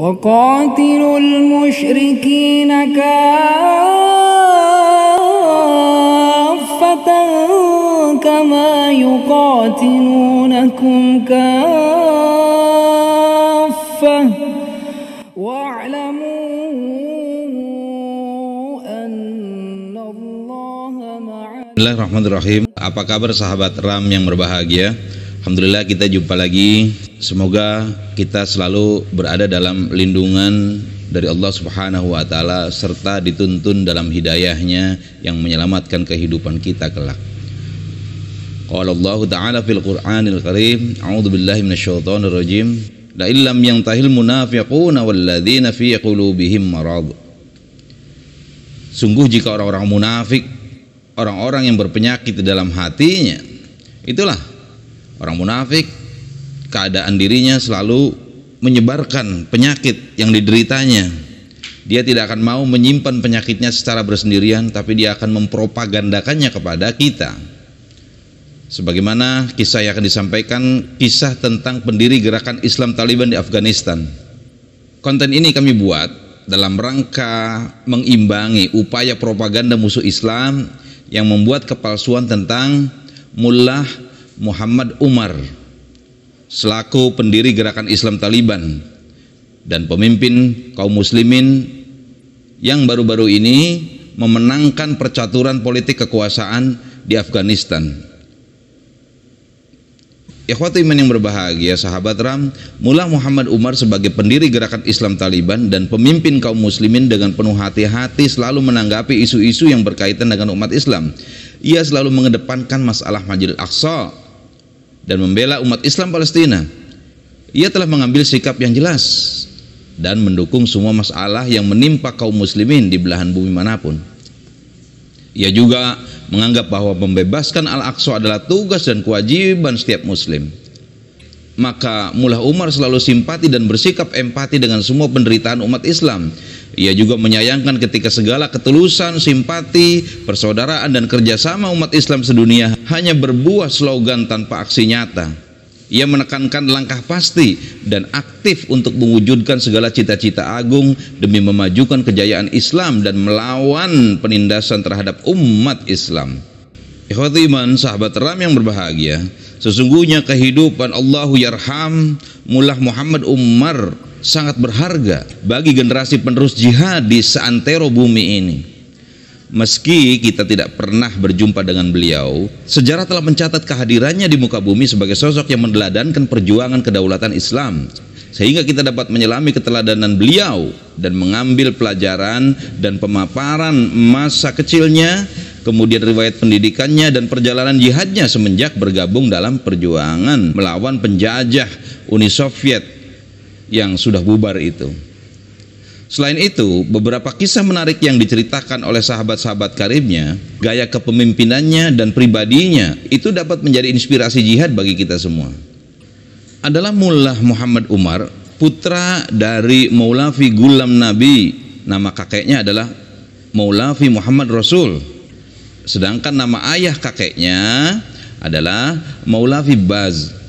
وقاتلوا المشركين كافة كما يقاتلونكم كافة واعلموا أن الله مع. Bismillahirrahmanirrahim. Apa kabar sahabat RAM yang berbahagia? Alhamdulillah kita jumpa lagi. Semoga kita selalu berada dalam lindungan dari Allah Subhanahu wa taala serta dituntun dalam hidayahnya yang menyelamatkan kehidupan kita kelak. Qala Allah Ta'ala fil Qur'anil Karim, A'udzu billahi minasyaitonir rajim. La illam yantahil munafiquna walladzina fi qulubihim marad. Sungguh jika orang-orang munafik, orang-orang yang berpenyakit di dalam hatinya, itulah orang munafik, keadaan dirinya selalu menyebarkan penyakit yang dideritanya. Dia tidak akan mau menyimpan penyakitnya secara bersendirian, tapi dia akan mempropagandakannya kepada kita. Sebagaimana kisah yang akan disampaikan, kisah tentang pendiri gerakan Islam Taliban di Afghanistan. Konten ini kami buat dalam rangka mengimbangi upaya propaganda musuh Islam yang membuat kepalsuan tentang Mullah Muhammad Umar selaku pendiri gerakan Islam Taliban dan pemimpin kaum muslimin yang baru-baru ini memenangkan percaturan politik kekuasaan di Afghanistan. Ikhwati iman yang berbahagia, sahabat RAM, Mullah Muhammad Umar sebagai pendiri gerakan Islam Taliban dan pemimpin kaum muslimin dengan penuh hati-hati selalu menanggapi isu-isu yang berkaitan dengan umat Islam. Ia selalu mengedepankan masalah Masjidil Aqsa dan membela umat Islam Palestina. Ia telah mengambil sikap yang jelas dan mendukung semua masalah yang menimpa kaum muslimin di belahan bumi manapun. Ia juga menganggap bahwa membebaskan Al-Aqsa adalah tugas dan kewajiban setiap muslim. Maka Mullah Umar selalu simpati dan bersikap empati dengan semua penderitaan umat Islam. Ia juga menyayangkan ketika segala ketulusan, simpati, persaudaraan dan kerjasama umat Islam sedunia hanya berbuah slogan tanpa aksi nyata. Ia menekankan langkah pasti dan aktif untuk mewujudkan segala cita-cita agung demi memajukan kejayaan Islam dan melawan penindasan terhadap umat Islam. Ikhwati iman, sahabat RAM yang berbahagia, sesungguhnya kehidupan Allahu Yarham Mullah Muhammad Umar sangat berharga bagi generasi penerus jihad di seantero bumi ini. Meski kita tidak pernah berjumpa dengan beliau, sejarah telah mencatat kehadirannya di muka bumi sebagai sosok yang meneladankan perjuangan kedaulatan Islam, sehingga kita dapat menyelami keteladanan beliau dan mengambil pelajaran dan pemaparan masa kecilnya, kemudian riwayat pendidikannya dan perjalanan jihadnya semenjak bergabung dalam perjuangan melawan penjajah Uni Soviet yang sudah bubar itu. Selain itu, beberapa kisah menarik yang diceritakan oleh sahabat-sahabat karibnya, gaya kepemimpinannya dan pribadinya itu dapat menjadi inspirasi jihad bagi kita semua. Adalah Mullah Muhammad Umar, putra dari Maulavi Ghulam Nabi. Nama kakeknya adalah Maulavi Muhammad Rasul. Sedangkan nama ayah kakeknya adalah Maulavi Baz.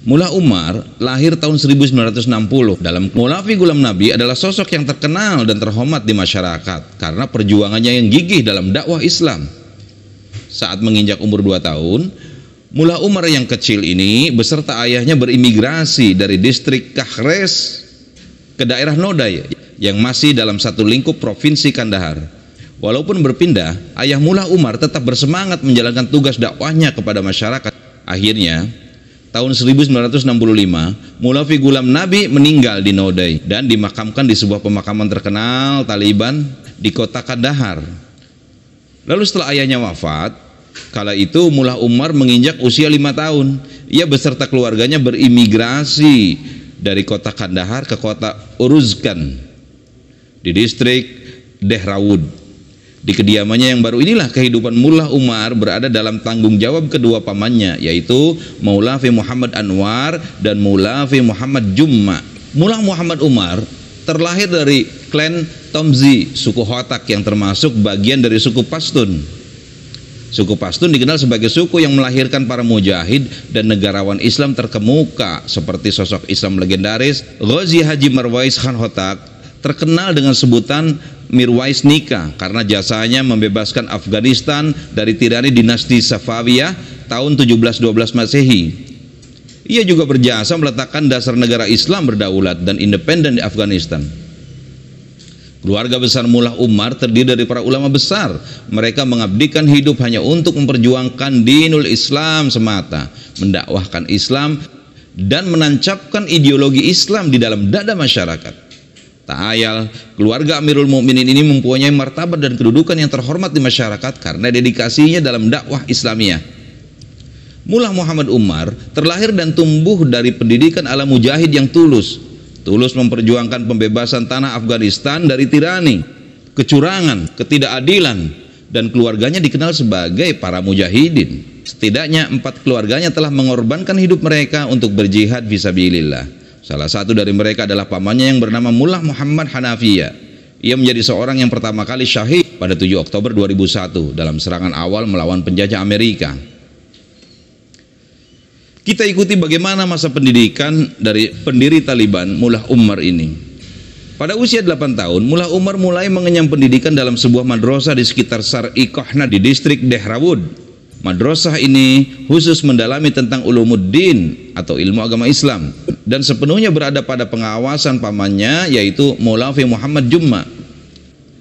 Mullah Umar lahir tahun 1960. Dalam Maulavi Ghulam Nabi adalah sosok yang terkenal dan terhormat di masyarakat karena perjuangannya yang gigih dalam dakwah Islam. Saat menginjak umur 2 tahun, Mullah Umar yang kecil ini beserta ayahnya berimigrasi dari distrik Kahres ke daerah Nodai yang masih dalam satu lingkup provinsi Kandahar. Walaupun berpindah, ayah Mullah Umar tetap bersemangat menjalankan tugas dakwahnya kepada masyarakat. Akhirnya tahun 1965, Maulavi Ghulam Nabi meninggal di Nodai dan dimakamkan di sebuah pemakaman terkenal Taliban di kota Kandahar. Lalu setelah ayahnya wafat, kala itu Mullah Umar menginjak usia 5 tahun. Ia beserta keluarganya berimigrasi dari kota Kandahar ke kota Uruzgan di distrik Dehrawud. Di kediamannya yang baru inilah kehidupan Mullah Umar berada dalam tanggung jawab kedua pamannya, yaitu Maulavi Muhammad Anwar dan Maulavi Muhammad Jumma. Mullah Muhammad Umar terlahir dari klan Tomzi, suku Hotak yang termasuk bagian dari suku Pashtun. Suku Pashtun dikenal sebagai suku yang melahirkan para mujahid dan negarawan Islam terkemuka seperti sosok Islam legendaris Ghazi Haji Mirwais Khan Hotak, terkenal dengan sebutan Mirwais Nika karena jasanya membebaskan Afghanistan dari tirani dinasti Safawiyah tahun 1712 Masehi. Ia juga berjasa meletakkan dasar negara Islam berdaulat dan independen di Afghanistan. Keluarga besar Mullah Umar terdiri dari para ulama besar. Mereka mengabdikan hidup hanya untuk memperjuangkan dinul Islam semata, mendakwahkan Islam dan menancapkan ideologi Islam di dalam dada masyarakat. Tak ayal, keluarga Amirul Mukminin ini mempunyai martabat dan kedudukan yang terhormat di masyarakat karena dedikasinya dalam dakwah Islamiyah. Mullah Muhammad Umar terlahir dan tumbuh dari pendidikan ala mujahid yang tulus memperjuangkan pembebasan tanah Afghanistan dari tirani, kecurangan, ketidakadilan, dan keluarganya dikenal sebagai para mujahidin. Setidaknya 4 keluarganya telah mengorbankan hidup mereka untuk berjihad fisabilillah. Salah satu dari mereka adalah pamannya yang bernama Mullah Muhammad Hanafiya. Ia menjadi seorang yang pertama kali syahid pada 7 Oktober 2001 dalam serangan awal melawan penjajah Amerika. Kita ikuti bagaimana masa pendidikan dari pendiri Taliban Mullah Umar ini. Pada usia 8 tahun, Mullah Umar mulai mengenyam pendidikan dalam sebuah madrasah di sekitar Sar-i Kohna di distrik Dehrawud. Madrasah ini khusus mendalami tentang ulumuddin atau ilmu agama Islam dan sepenuhnya berada pada pengawasan pamannya yaitu Maulavi Muhammad Jumma.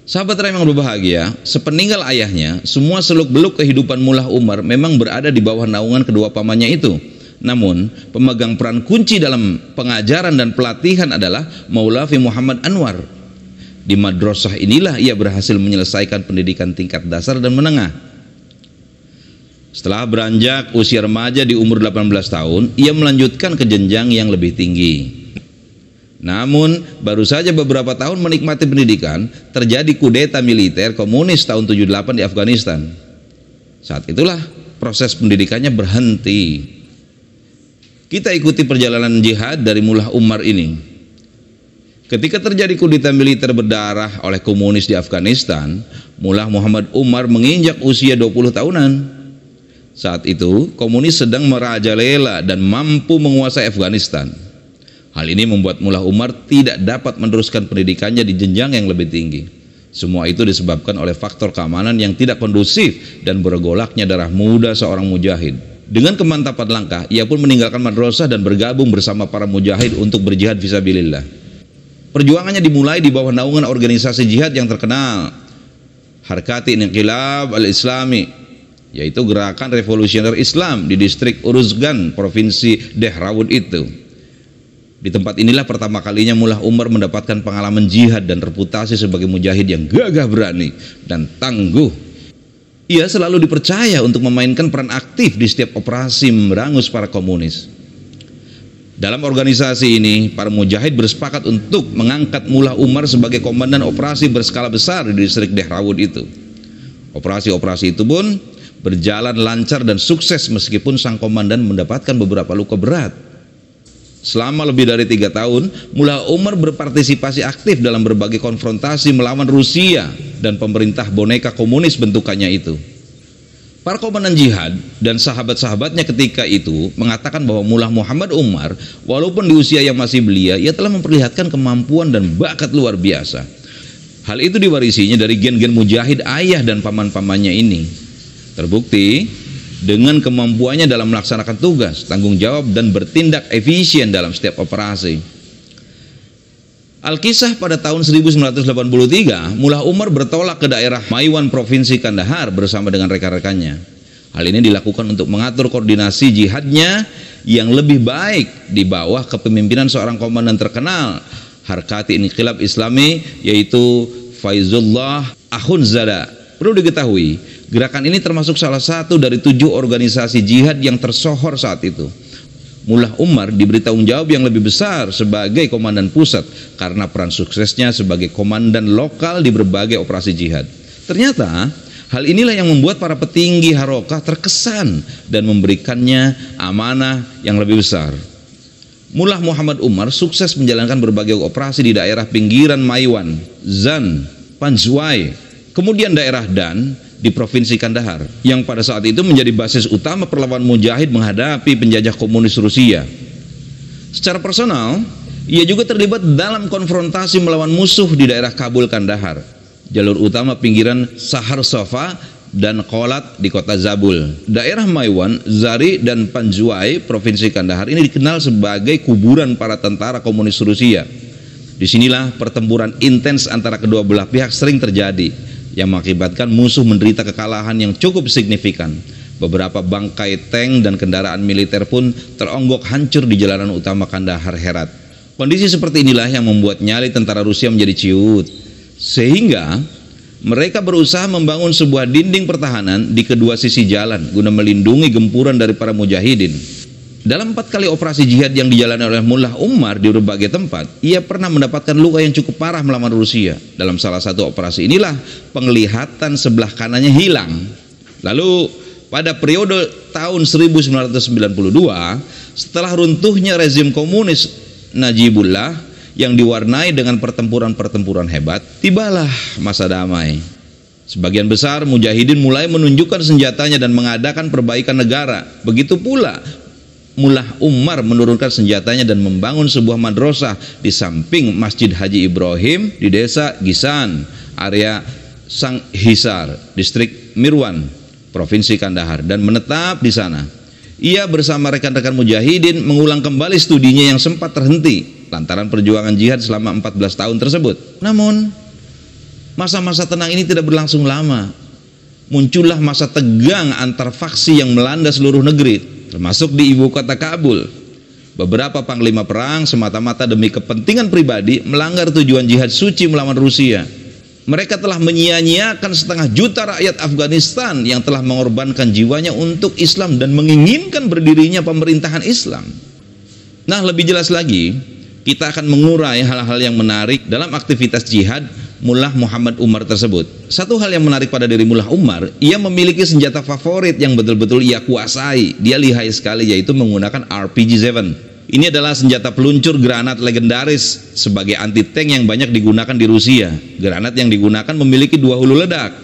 Sahabat Rahim yang berbahagia, sepeninggal ayahnya, semua seluk-beluk kehidupan Mullah Umar memang berada di bawah naungan kedua pamannya itu. Namun, pemegang peran kunci dalam pengajaran dan pelatihan adalah Maulavi Muhammad Anwar. Di madrasah inilah ia berhasil menyelesaikan pendidikan tingkat dasar dan menengah. Setelah beranjak usia remaja di umur 18 tahun, ia melanjutkan ke jenjang yang lebih tinggi. Namun, baru saja beberapa tahun menikmati pendidikan, terjadi kudeta militer komunis tahun 78 di Afghanistan. Saat itulah proses pendidikannya berhenti. Kita ikuti perjalanan jihad dari Mullah Umar ini. Ketika terjadi kudeta militer berdarah oleh komunis di Afghanistan, Mullah Muhammad Umar menginjak usia 20 tahunan. Saat itu, komunis sedang merajalela dan mampu menguasai Afghanistan. Hal ini membuat Mullah Umar tidak dapat meneruskan pendidikannya di jenjang yang lebih tinggi. Semua itu disebabkan oleh faktor keamanan yang tidak kondusif dan bergolaknya darah muda seorang mujahid. Dengan kemantapan langkah, ia pun meninggalkan madrasah dan bergabung bersama para mujahid untuk berjihad fisabilillah. Perjuangannya dimulai di bawah naungan organisasi jihad yang terkenal, Harkat Inqilab Al-Islami, yaitu gerakan revolusioner Islam di distrik Uruzgan, provinsi Dehrawud itu. Di tempat inilah pertama kalinya Mullah Umar mendapatkan pengalaman jihad dan reputasi sebagai mujahid yang gagah berani dan tangguh. Ia selalu dipercaya untuk memainkan peran aktif di setiap operasi merangus para komunis. Dalam organisasi ini, para mujahid bersepakat untuk mengangkat Mullah Umar sebagai komandan operasi berskala besar di distrik Dehrawud itu. Operasi-operasi itu pun berjalan lancar dan sukses meskipun sang komandan mendapatkan beberapa luka berat. Selama lebih dari 3 tahun, Mullah Umar berpartisipasi aktif dalam berbagai konfrontasi melawan Rusia dan pemerintah boneka komunis bentukannya itu. Para komandan jihad dan sahabat-sahabatnya ketika itu mengatakan bahwa Mullah Muhammad Umar, walaupun di usia yang masih belia, ia telah memperlihatkan kemampuan dan bakat luar biasa. Hal itu diwarisinya dari gen-gen mujahid ayah dan paman-pamannya ini. Terbukti dengan kemampuannya dalam melaksanakan tugas, tanggung jawab, dan bertindak efisien dalam setiap operasi. Al-Kisah pada tahun 1983, Mullah Umar bertolak ke daerah Maiwan, Provinsi Kandahar bersama dengan rekan-rekannya. Hal ini dilakukan untuk mengatur koordinasi jihadnya yang lebih baik di bawah kepemimpinan seorang komandan terkenal Harkat Inqilab Islami, yaitu Faizullah Akhundzada. Perlu diketahui, gerakan ini termasuk salah satu dari 7 organisasi jihad yang tersohor saat itu. Mullah Umar diberi tanggung jawab yang lebih besar sebagai komandan pusat karena peran suksesnya sebagai komandan lokal di berbagai operasi jihad. Ternyata hal inilah yang membuat para petinggi harokah terkesan dan memberikannya amanah yang lebih besar. Mullah Muhammad Umar sukses menjalankan berbagai operasi di daerah pinggiran Maiwan, Zan, Panjwai, kemudian daerah Dan, di Provinsi Kandahar, yang pada saat itu menjadi basis utama perlawanan mujahid menghadapi penjajah komunis Rusia. Secara personal, ia juga terlibat dalam konfrontasi melawan musuh di daerah Kabul Kandahar, jalur utama pinggiran Sahar Sofa dan Kholat di kota Zabul. Daerah Maiwan, Zari, dan Panjwai, Provinsi Kandahar ini dikenal sebagai kuburan para tentara komunis Rusia. Disinilah pertempuran intens antara kedua belah pihak sering terjadi, yang mengakibatkan musuh menderita kekalahan yang cukup signifikan. Beberapa bangkai tank dan kendaraan militer pun teronggok hancur di jalanan utama Kandahar Herat. Kondisi seperti inilah yang membuat nyali tentara Rusia menjadi ciut, sehingga mereka berusaha membangun sebuah dinding pertahanan di kedua sisi jalan guna melindungi gempuran dari para mujahidin. Dalam 4 kali operasi jihad yang dijalani oleh Mullah Umar di berbagai tempat, ia pernah mendapatkan luka yang cukup parah melawan Rusia. Dalam salah satu operasi inilah penglihatan sebelah kanannya hilang. Lalu pada periode tahun 1992, setelah runtuhnya rezim komunis Najibullah yang diwarnai dengan pertempuran-pertempuran hebat, tibalah masa damai. Sebagian besar mujahidin mulai menunjukkan senjatanya dan mengadakan perbaikan negara. Begitu pula Mullah Umar menurunkan senjatanya dan membangun sebuah madrasah di samping Masjid Haji Ibrahim di desa Gisan, area Sanghisar, distrik Mirwan, Provinsi Kandahar, dan menetap di sana. Ia bersama rekan-rekan mujahidin mengulang kembali studinya yang sempat terhenti lantaran perjuangan jihad selama 14 tahun tersebut. Namun, masa-masa tenang ini tidak berlangsung lama. Muncullah masa tegang antar faksi yang melanda seluruh negeri, termasuk di ibu kota Kabul. Beberapa panglima perang semata-mata demi kepentingan pribadi melanggar tujuan jihad suci melawan Rusia. Mereka telah menyia-nyiakan 500 juta rakyat Afghanistan yang telah mengorbankan jiwanya untuk Islam dan menginginkan berdirinya pemerintahan Islam. Nah, lebih jelas lagi, kita akan mengurai hal-hal yang menarik dalam aktivitas jihad Mullah Muhammad Umar tersebut. Satu hal yang menarik pada diri Mullah Umar, ia memiliki senjata favorit yang betul-betul ia kuasai. Dia lihai sekali, yaitu menggunakan RPG-7. Ini adalah senjata peluncur granat legendaris sebagai anti-tank yang banyak digunakan di Rusia. Granat yang digunakan memiliki 2 hulu ledak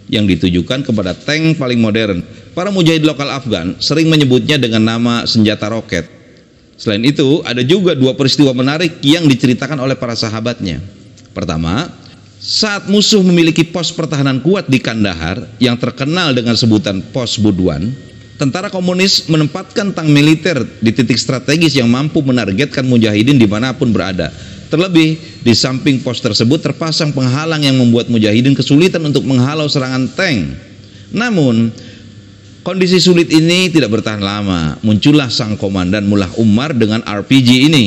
yang ditujukan kepada tank paling modern. Para mujahid lokal Afgan sering menyebutnya dengan nama senjata roket. Selain itu, ada juga 2 peristiwa menarik yang diceritakan oleh para sahabatnya. Pertama, saat musuh memiliki pos pertahanan kuat di Kandahar yang terkenal dengan sebutan Pos Buduan, tentara komunis menempatkan tank militer di titik strategis yang mampu menargetkan mujahidin dimanapun berada. Terlebih, di samping pos tersebut terpasang penghalang yang membuat mujahidin kesulitan untuk menghalau serangan tank. Namun, kondisi sulit ini tidak bertahan lama. Muncullah sang komandan Mullah Umar dengan RPG ini,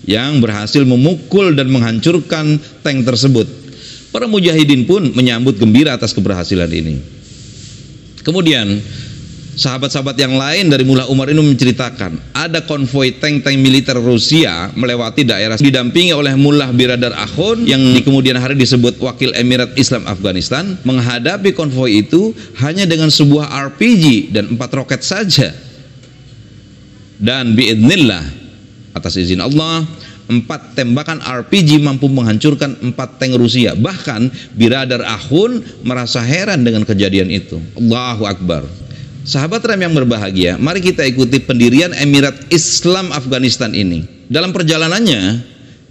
yang berhasil memukul dan menghancurkan tank tersebut. Para mujahidin pun menyambut gembira atas keberhasilan ini. Kemudian, sahabat-sahabat yang lain dari Mullah Umar ini menceritakan ada konvoi tank-tank militer Rusia melewati daerah didampingi oleh Mullah Biradar Akhund yang di kemudian hari disebut Wakil Emirat Islam Afghanistan. Menghadapi konvoi itu hanya dengan sebuah RPG dan 4 roket saja. Dan biidznillah, atas izin Allah, 4 tembakan RPG mampu menghancurkan 4 tank Rusia. Bahkan Biradar Akhund merasa heran dengan kejadian itu. Allahu Akbar. Sahabat Ram yang berbahagia, mari kita ikuti pendirian Emirat Islam Afghanistan ini. Dalam perjalanannya,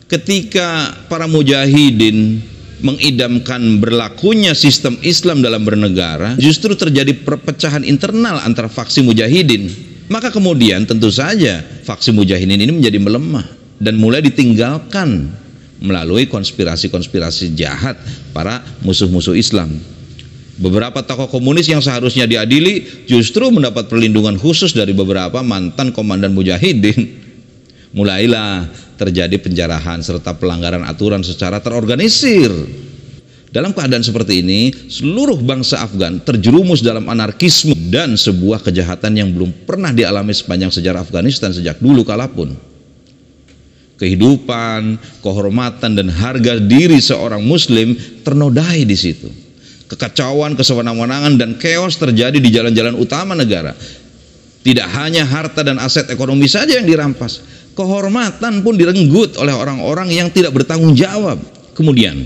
ketika para mujahidin mengidamkan berlakunya sistem Islam dalam bernegara, justru terjadi perpecahan internal antara faksi mujahidin. Maka kemudian tentu saja faksi mujahidin ini menjadi melemah dan mulai ditinggalkan melalui konspirasi-konspirasi jahat para musuh-musuh Islam. Beberapa tokoh komunis yang seharusnya diadili justru mendapat perlindungan khusus dari beberapa mantan komandan mujahidin. Mulailah terjadi penjarahan serta pelanggaran aturan secara terorganisir. Dalam keadaan seperti ini, seluruh bangsa Afgan terjerumus dalam anarkisme dan sebuah kejahatan yang belum pernah dialami sepanjang sejarah Afghanistan sejak dulu kalapun. Kehidupan, kehormatan, dan harga diri seorang muslim ternodai di situ. Kekacauan, kesewenang-wenangan, dan keos terjadi di jalan-jalan utama negara. Tidak hanya harta dan aset ekonomi saja yang dirampas, kehormatan pun direnggut oleh orang-orang yang tidak bertanggung jawab. Kemudian,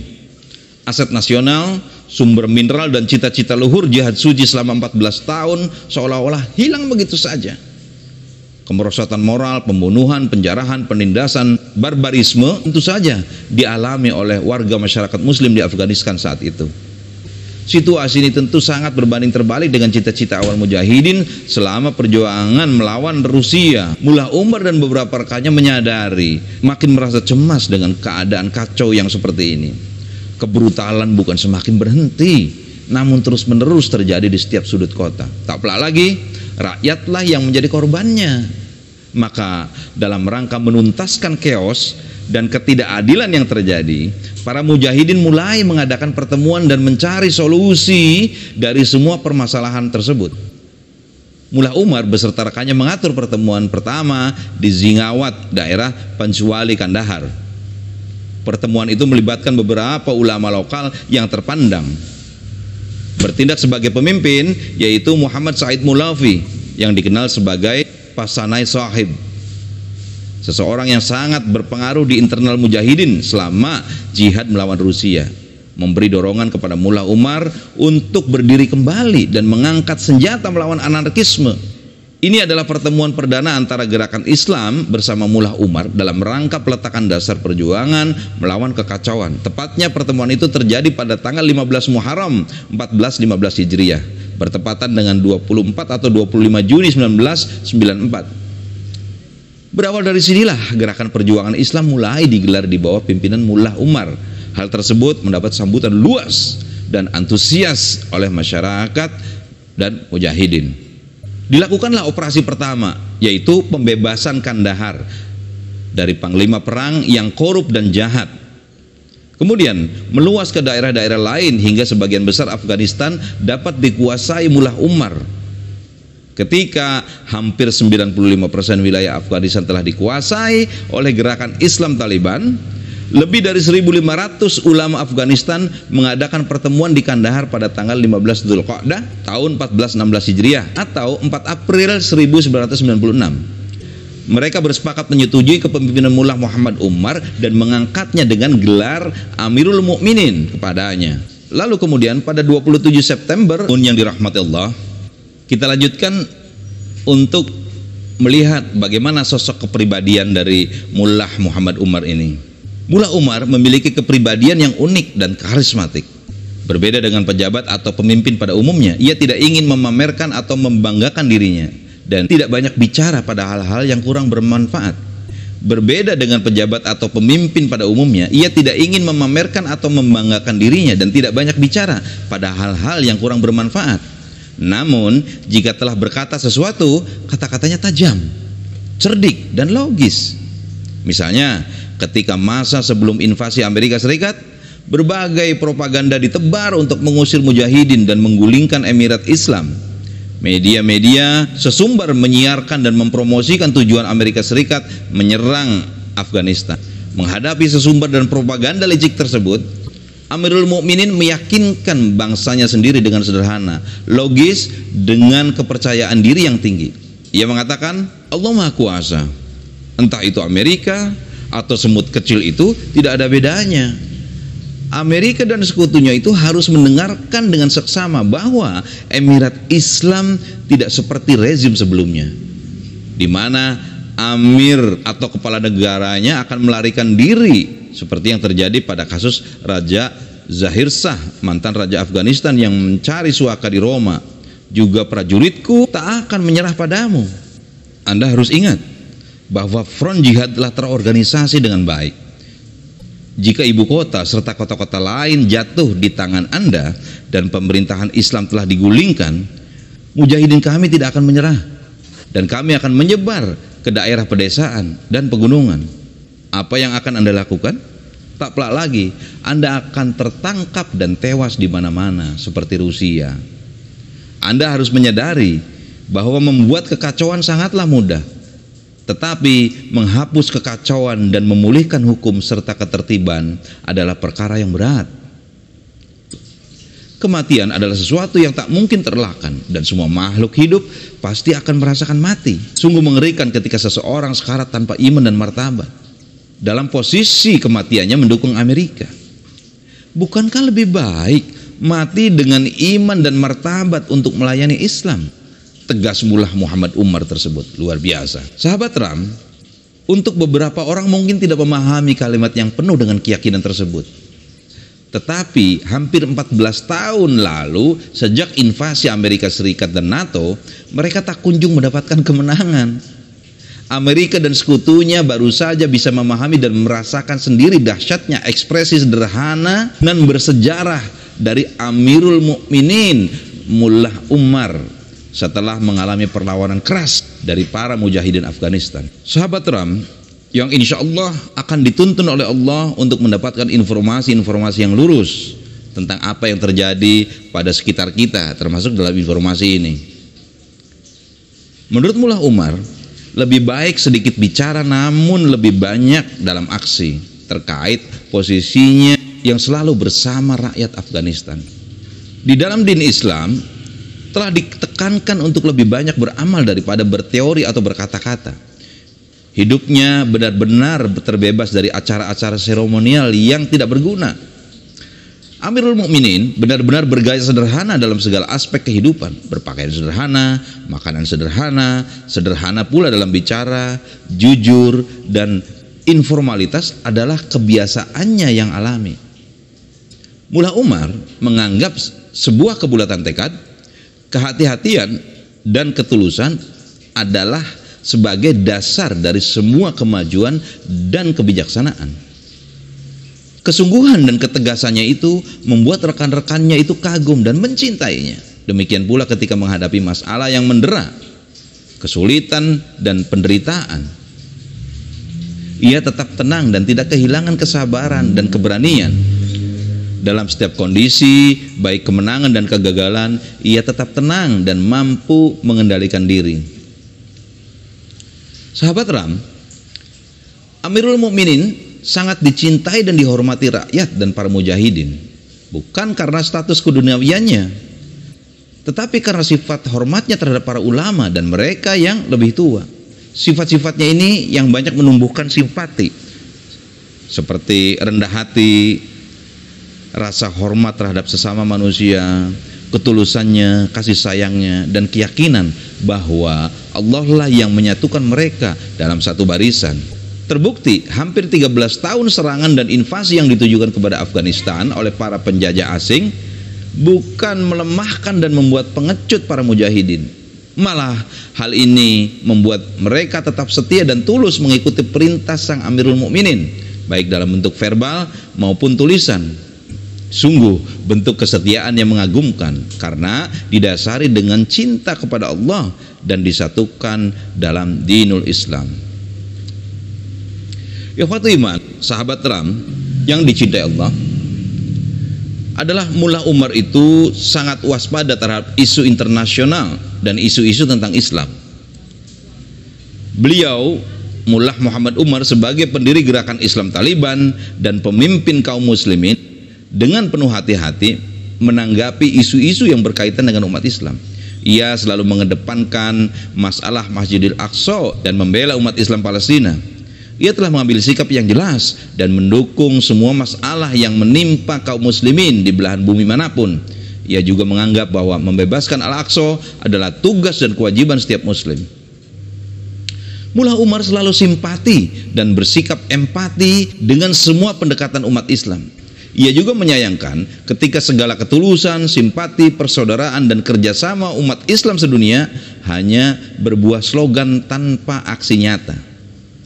aset nasional, sumber mineral dan cita-cita luhur jihad suci selama 14 tahun seolah-olah hilang begitu saja. Kemerosotan moral, pembunuhan, penjarahan, penindasan, barbarisme tentu saja dialami oleh warga masyarakat muslim di Afghanistan saat itu. Situasi ini tentu sangat berbanding terbalik dengan cita-cita awal mujahidin selama perjuangan melawan Rusia. Mullah Umar dan beberapa rekannya menyadari, makin merasa cemas dengan keadaan kacau yang seperti ini. Kebrutalan bukan semakin berhenti, namun terus-menerus terjadi di setiap sudut kota. Tak pelak lagi, rakyatlah yang menjadi korbannya. Maka dalam rangka menuntaskan chaos dan ketidakadilan yang terjadi, para mujahidin mulai mengadakan pertemuan dan mencari solusi dari semua permasalahan tersebut. Mullah Umar beserta rekannya mengatur pertemuan pertama di Zingawat, daerah Panjwali, Kandahar. Pertemuan itu melibatkan beberapa ulama lokal yang terpandang. Bertindak sebagai pemimpin yaitu Muhammad Said Mulafi yang dikenal sebagai Pasanai Sahib, seseorang yang sangat berpengaruh di internal mujahidin selama jihad melawan Rusia, memberi dorongan kepada Mullah Umar untuk berdiri kembali dan mengangkat senjata melawan anarkisme. Ini adalah pertemuan perdana antara gerakan Islam bersama Mullah Umar dalam rangka peletakan dasar perjuangan melawan kekacauan. Tepatnya pertemuan itu terjadi pada tanggal 15 Muharram 1415 Hijriah, bertepatan dengan 24 atau 25 Juni 1994. Berawal dari sinilah gerakan perjuangan Islam mulai digelar di bawah pimpinan Mullah Umar. Hal tersebut mendapat sambutan luas dan antusias oleh masyarakat dan mujahidin. Dilakukanlah operasi pertama, yaitu pembebasan Kandahar dari panglima perang yang korup dan jahat. Kemudian meluas ke daerah-daerah lain hingga sebagian besar Afghanistan dapat dikuasai Mullah Umar. Ketika hampir 95% wilayah Afghanistan telah dikuasai oleh gerakan Islam Taliban, lebih dari 1.500 ulama Afghanistan mengadakan pertemuan di Kandahar pada tanggal 15 Dzulqa'dah tahun 1416 Hijriah atau 4 April 1996. Mereka bersepakat menyetujui kepemimpinan Mullah Muhammad Umar dan mengangkatnya dengan gelar Amirul Mukminin kepadanya. Lalu kemudian pada 27 September yang dirahmati Allah, kita lanjutkan untuk melihat bagaimana sosok kepribadian dari Mullah Muhammad Umar ini. Mullah Umar memiliki kepribadian yang unik dan karismatik. Berbeda dengan pejabat atau pemimpin pada umumnya, ia tidak ingin memamerkan atau membanggakan dirinya dan tidak banyak bicara pada hal-hal yang kurang bermanfaat. Berbeda dengan pejabat atau pemimpin pada umumnya, ia tidak ingin memamerkan atau membanggakan dirinya dan tidak banyak bicara pada hal-hal yang kurang bermanfaat. Namun, jika telah berkata sesuatu, kata-katanya tajam, cerdik, dan logis. Misalnya, ketika masa sebelum invasi Amerika Serikat, berbagai propaganda ditebar untuk mengusir mujahidin dan menggulingkan Emirat Islam. Media-media sesumbar menyiarkan dan mempromosikan tujuan Amerika Serikat menyerang Afghanistan. Menghadapi sesumbar dan propaganda licik tersebut, Amirul Mukminin meyakinkan bangsanya sendiri dengan sederhana, logis, dengan kepercayaan diri yang tinggi. Ia mengatakan, Allah Maha Kuasa. Entah itu Amerika atau semut kecil itu tidak ada bedanya. Amerika dan sekutunya itu harus mendengarkan dengan seksama bahwa Emirat Islam tidak seperti rezim sebelumnya, di mana amir atau kepala negaranya akan melarikan diri seperti yang terjadi pada kasus Raja Zahir Shah, mantan Raja Afghanistan yang mencari suaka di Roma. Juga prajuritku tak akan menyerah padamu. Anda harus ingat bahwa front jihad telah terorganisasi dengan baik. Jika ibu kota serta kota-kota lain jatuh di tangan Anda dan pemerintahan Islam telah digulingkan, mujahidin kami tidak akan menyerah dan kami akan menyebar ke daerah pedesaan dan pegunungan. Apa yang akan Anda lakukan? Tak pelak lagi, Anda akan tertangkap dan tewas di mana-mana seperti Rusia. Anda harus menyadari bahwa membuat kekacauan sangatlah mudah, tetapi menghapus kekacauan dan memulihkan hukum serta ketertiban adalah perkara yang berat. Kematian adalah sesuatu yang tak mungkin terelakkan dan semua makhluk hidup pasti akan merasakan mati. Sungguh mengerikan ketika seseorang sekarat tanpa iman dan martabat. Dalam posisi kematiannya mendukung Amerika. Bukankah lebih baik mati dengan iman dan martabat untuk melayani Islam? Tegas Mullah Muhammad Umar tersebut. Luar biasa. Sahabat Ram, untuk beberapa orang mungkin tidak memahami kalimat yang penuh dengan keyakinan tersebut. Tetapi hampir 14 tahun lalu, sejak invasi Amerika Serikat dan NATO, mereka tak kunjung mendapatkan kemenangan. Amerika dan sekutunya baru saja bisa memahami dan merasakan sendiri dahsyatnya ekspresi sederhana dan bersejarah dari Amirul Mukminin Mullah Umar setelah mengalami perlawanan keras dari para mujahidin Afghanistan. Sahabat Ram, yang insya Allah akan dituntun oleh Allah untuk mendapatkan informasi-informasi yang lurus tentang apa yang terjadi pada sekitar kita, termasuk dalam informasi ini. Menurut Mullah Umar, lebih baik sedikit bicara namun lebih banyak dalam aksi terkait posisinya yang selalu bersama rakyat Afghanistan. Di dalam din Islam telah ditekankan untuk lebih banyak beramal daripada berteori atau berkata-kata. Hidupnya benar-benar terbebas dari acara-acara seremonial yang tidak berguna. Amirul Mukminin benar-benar bergaya sederhana dalam segala aspek kehidupan, berpakaian sederhana, makanan sederhana, sederhana pula dalam bicara, jujur, dan informalitas adalah kebiasaannya yang alami. Mullah Umar menganggap sebuah kebulatan tekad, kehati-hatian, dan ketulusan adalah sebagai dasar dari semua kemajuan dan kebijaksanaan. Kesungguhan dan ketegasannya itu membuat rekan-rekannya itu kagum dan mencintainya. Demikian pula ketika menghadapi masalah yang mendera, kesulitan dan penderitaan. Ia tetap tenang dan tidak kehilangan kesabaran dan keberanian. Dalam setiap kondisi, baik kemenangan dan kegagalan, ia tetap tenang dan mampu mengendalikan diri. Sahabat Ram, Amirul Mukminin sangat dicintai dan dihormati rakyat dan para mujahidin, bukan karena status keduniawiannya, tetapi karena sifat hormatnya terhadap para ulama dan mereka yang lebih tua. Sifat-sifatnya ini yang banyak menumbuhkan simpati, seperti rendah hati, rasa hormat terhadap sesama manusia, ketulusannya, kasih sayangnya, dan keyakinan bahwa Allah lah yang menyatukan mereka dalam satu barisan. Terbukti hampir 13 tahun serangan dan invasi yang ditujukan kepada Afghanistan oleh para penjajah asing bukan melemahkan dan membuat pengecut para mujahidin. Malah hal ini membuat mereka tetap setia dan tulus mengikuti perintah sang Amirul Mukminin, baik dalam bentuk verbal maupun tulisan. Sungguh bentuk kesetiaan yang mengagumkan karena didasari dengan cinta kepada Allah dan disatukan dalam dinul Islam. Ikhwatul iman, sahabat Ram yang dicintai Allah, adalah Mullah Umar itu sangat waspada terhadap isu internasional dan isu-isu tentang Islam. Beliau, Mullah Muhammad Umar, sebagai pendiri gerakan Islam Taliban dan pemimpin kaum muslimin, dengan penuh hati-hati menanggapi isu-isu yang berkaitan dengan umat Islam. Ia selalu mengedepankan masalah Masjidil Aqsa dan membela umat Islam Palestina. Ia telah mengambil sikap yang jelas dan mendukung semua masalah yang menimpa kaum muslimin di belahan bumi manapun. Ia juga menganggap bahwa membebaskan Al-Aqsa adalah tugas dan kewajiban setiap muslim. Mullah Umar selalu simpati dan bersikap empati dengan semua pendekatan umat Islam. Ia juga menyayangkan ketika segala ketulusan, simpati, persaudaraan, dan kerjasama umat Islam sedunia hanya berbuah slogan tanpa aksi nyata.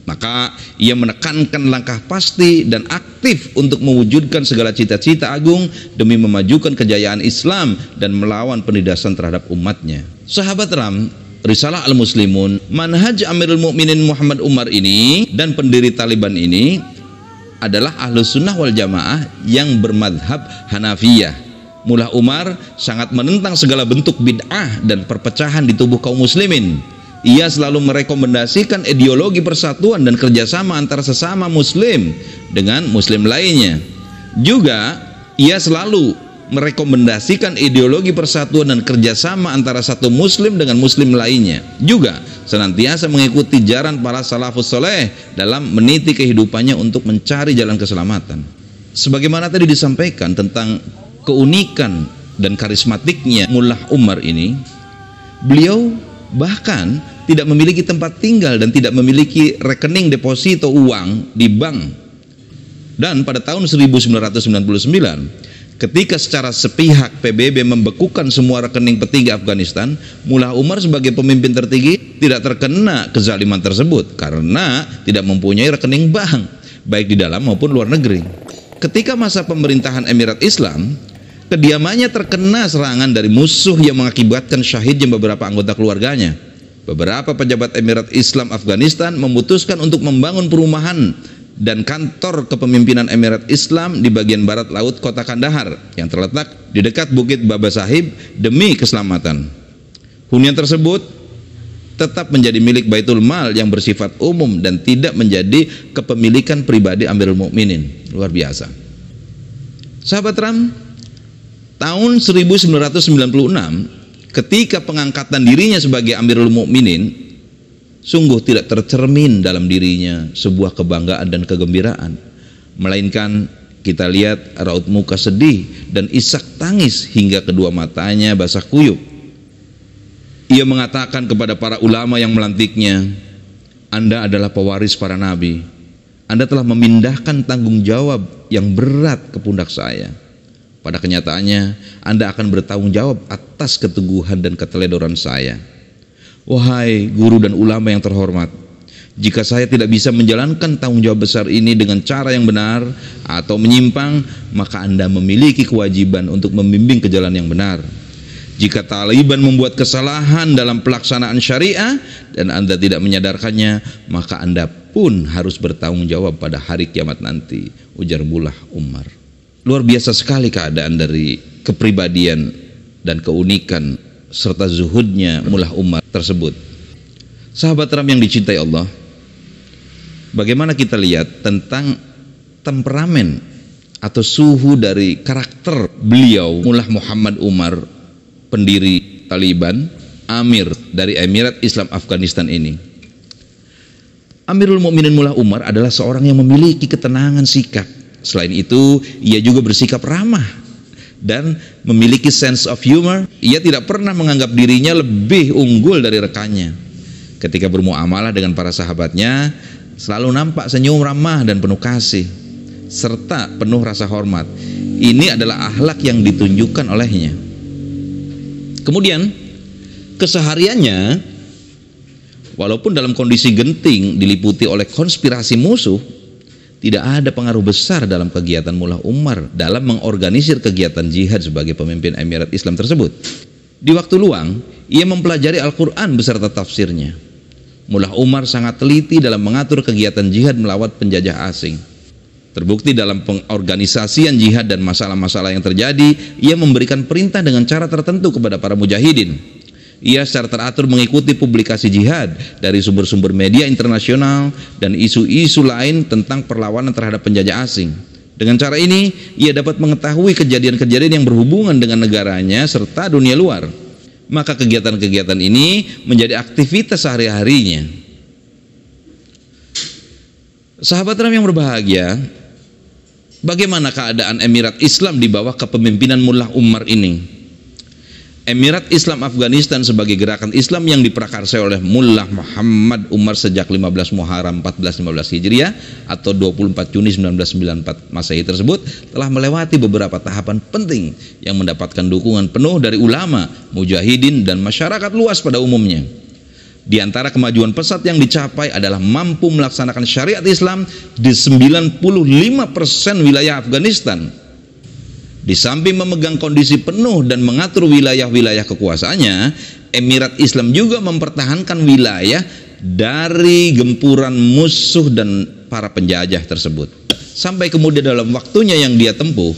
Maka ia menekankan langkah pasti dan aktif untuk mewujudkan segala cita-cita agung demi memajukan kejayaan Islam dan melawan penindasan terhadap umatnya. Sahabat Ram, Risalah Al-Muslimun, manhaj Amirul Mukminin Muhammad Umar ini dan pendiri Taliban ini adalah Ahlus Sunnah wal Jamaah yang bermadhab Hanafiyah. Mullah Umar sangat menentang segala bentuk bid'ah dan perpecahan di tubuh kaum muslimin. Ia selalu merekomendasikan ideologi persatuan dan kerjasama antara sesama muslim dengan muslim lainnya. Juga ia selalu merekomendasikan ideologi persatuan dan kerjasama antara satu muslim dengan muslim lainnya. Juga senantiasa mengikuti jalan para salafus soleh dalam meniti kehidupannya untuk mencari jalan keselamatan. Sebagaimana tadi disampaikan tentang keunikan dan karismatiknya Mullah Umar ini, beliau bahkan tidak memiliki tempat tinggal dan tidak memiliki rekening deposito uang di bank. Dan pada tahun 1999, ketika secara sepihak PBB membekukan semua rekening petinggi Afghanistan, Mullah Umar sebagai pemimpin tertinggi tidak terkena kezaliman tersebut karena tidak mempunyai rekening bank, baik di dalam maupun luar negeri. Ketika masa pemerintahan Emirat Islam, kediamannya terkena serangan dari musuh yang mengakibatkan syahidnya beberapa anggota keluarganya. Beberapa pejabat Emirat Islam Afghanistan memutuskan untuk membangun perumahan dan kantor kepemimpinan Emirat Islam di bagian barat laut kota Kandahar yang terletak di dekat Bukit Baba Sahib demi keselamatan. Hunian tersebut tetap menjadi milik Baitul Mal yang bersifat umum dan tidak menjadi kepemilikan pribadi Amirul Mukminin. Luar biasa. Sahabat Ram, tahun 1996 ketika pengangkatan dirinya sebagai Amirul Mukminin, sungguh tidak tercermin dalam dirinya sebuah kebanggaan dan kegembiraan, melainkan kita lihat raut muka sedih dan isak tangis hingga kedua matanya basah kuyup. Ia mengatakan kepada para ulama yang melantiknya, "Anda adalah pewaris para nabi. Anda telah memindahkan tanggung jawab yang berat ke pundak saya. Pada kenyataannya, Anda akan bertanggung jawab atas keteguhan dan keteledoran saya. Wahai guru dan ulama yang terhormat, jika saya tidak bisa menjalankan tanggung jawab besar ini dengan cara yang benar atau menyimpang, maka Anda memiliki kewajiban untuk membimbing ke jalan yang benar. Jika Taliban membuat kesalahan dalam pelaksanaan syariah dan Anda tidak menyadarkannya, maka Anda pun harus bertanggung jawab pada hari kiamat nanti," ujar Mullah Umar. Luar biasa sekali keadaan dari kepribadian dan keunikan serta zuhudnya Mullah Umar tersebut. Sahabat Ram yang dicintai Allah, bagaimana kita lihat tentang temperamen atau suhu dari karakter beliau, Mullah Muhammad Umar, pendiri Taliban, Amir dari Emirat Islam Afghanistan ini. Amirul Mukminin Mullah Umar adalah seorang yang memiliki ketenangan sikap. Selain itu, ia juga bersikap ramah dan memiliki sense of humor. Ia tidak pernah menganggap dirinya lebih unggul dari rekannya. Ketika bermuamalah dengan para sahabatnya, selalu nampak senyum ramah dan penuh kasih serta penuh rasa hormat. Ini adalah akhlak yang ditunjukkan olehnya. Kemudian kesehariannya, walaupun dalam kondisi genting diliputi oleh konspirasi musuh, tidak ada pengaruh besar dalam kegiatan Mullah Umar dalam mengorganisir kegiatan jihad sebagai pemimpin Emirat Islam tersebut. Di waktu luang, ia mempelajari Al-Quran beserta tafsirnya. Mullah Umar sangat teliti dalam mengatur kegiatan jihad melawan penjajah asing. Terbukti dalam pengorganisasian jihad dan masalah-masalah yang terjadi, ia memberikan perintah dengan cara tertentu kepada para mujahidin. Ia secara teratur mengikuti publikasi jihad dari sumber-sumber media internasional dan isu-isu lain tentang perlawanan terhadap penjajah asing. Dengan cara ini, ia dapat mengetahui kejadian-kejadian yang berhubungan dengan negaranya serta dunia luar. Maka kegiatan-kegiatan ini menjadi aktivitas sehari-harinya. Sahabat Ram yang berbahagia, bagaimana keadaan Emirat Islam di bawah kepemimpinan Mullah Umar ini? Emirat Islam Afghanistan sebagai gerakan Islam yang diprakarsai oleh Mullah Muhammad Umar sejak 15 Muharram 1415 Hijriah atau 24 Juni 1994 Masehi tersebut telah melewati beberapa tahapan penting yang mendapatkan dukungan penuh dari ulama, mujahidin, dan masyarakat luas pada umumnya. Di antara kemajuan pesat yang dicapai adalah mampu melaksanakan syariat Islam di 95% wilayah Afghanistan. Di samping memegang kondisi penuh dan mengatur wilayah-wilayah kekuasaannya, Emirat Islam juga mempertahankan wilayah dari gempuran musuh dan para penjajah tersebut. Sampai kemudian dalam waktunya yang dia tempuh,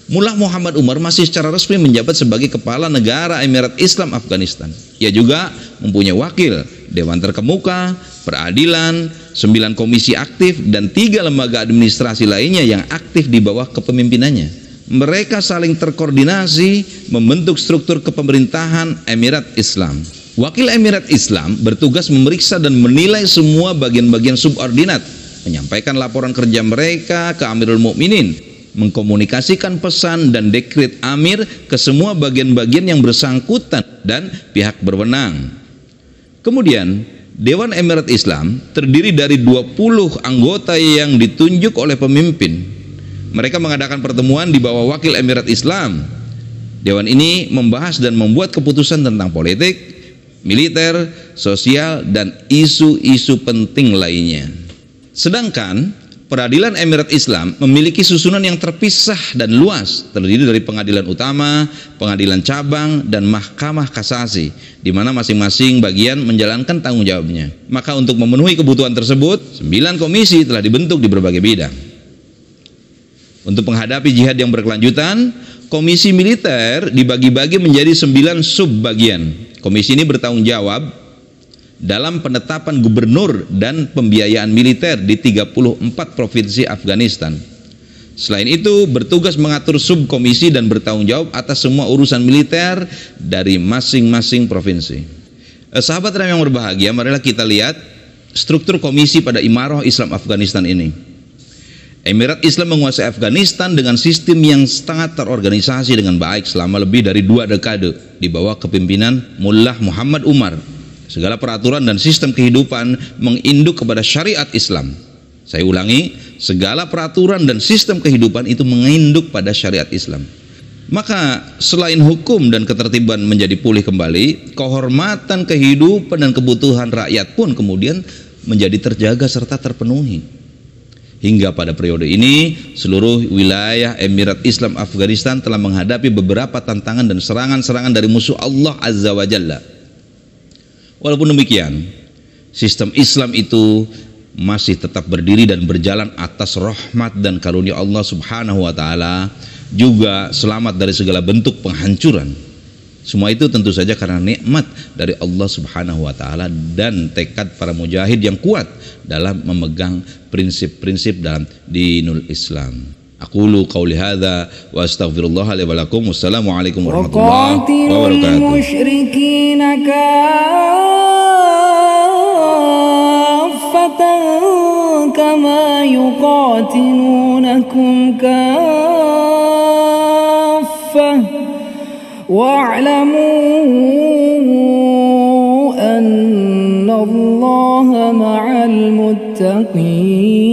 Mullah Muhammad Umar masih secara resmi menjabat sebagai kepala negara Emirat Islam Afghanistan. Ia juga mempunyai wakil, Dewan Terkemuka, Peradilan, 9 komisi aktif, dan 3 lembaga administrasi lainnya yang aktif di bawah kepemimpinannya. Mereka saling terkoordinasi membentuk struktur kepemerintahan Emirat Islam. Wakil Emirat Islam bertugas memeriksa dan menilai semua bagian-bagian subordinat, menyampaikan laporan kerja mereka ke Amirul Mukminin. mengkomunikasikan pesan dan dekret amir ke semua bagian-bagian yang bersangkutan dan pihak berwenang. Kemudian, Dewan Emirat Islam terdiri dari 20 anggota yang ditunjuk oleh pemimpin. Mereka mengadakan pertemuan di bawah wakil Emirat Islam. Dewan ini membahas dan membuat keputusan tentang politik, militer, sosial, dan isu-isu penting lainnya. Sedangkan peradilan Emirat Islam memiliki susunan yang terpisah dan luas, terdiri dari pengadilan utama, pengadilan cabang, dan mahkamah kasasi, di mana masing-masing bagian menjalankan tanggung jawabnya. Maka untuk memenuhi kebutuhan tersebut, 9 komisi telah dibentuk di berbagai bidang. Untuk menghadapi jihad yang berkelanjutan, komisi militer dibagi-bagi menjadi 9 subbagian. Komisi ini bertanggung jawab dalam penetapan gubernur dan pembiayaan militer di 34 provinsi Afghanistan. Selain itu, bertugas mengatur subkomisi dan bertanggung jawab atas semua urusan militer dari masing-masing provinsi. Sahabat Ram yang berbahagia, marilah kita lihat struktur komisi pada Imarah Islam Afghanistan ini. Emirat Islam menguasai Afghanistan dengan sistem yang sangat terorganisasi dengan baik selama lebih dari 2 dekade di bawah kepemimpinan Mullah Muhammad Umar. Segala peraturan dan sistem kehidupan menginduk kepada syariat Islam. Saya ulangi, segala peraturan dan sistem kehidupan itu menginduk pada syariat Islam. Maka selain hukum dan ketertiban menjadi pulih kembali, kehormatan kehidupan dan kebutuhan rakyat pun kemudian menjadi terjaga serta terpenuhi. Hingga pada periode ini, seluruh wilayah Emirat Islam Afghanistan telah menghadapi beberapa tantangan dan serangan-serangan dari musuh Allah Azza wa Jalla. Walaupun demikian, sistem Islam itu masih tetap berdiri dan berjalan atas rahmat dan karunia Allah Subhanahu wa Ta'ala, juga selamat dari segala bentuk penghancuran. Semua itu tentu saja karena nikmat dari Allah Subhanahu wa Ta'ala dan tekad para mujahid yang kuat dalam memegang prinsip-prinsip dalam dinul Islam. Aqulu qauli hadza wa astaghfirullah li wa lakum. Wassalamualaikum warahmatullahi wabarakatuh. كما يقاتلونكم كافة واعلموا أن الله مع المتقين.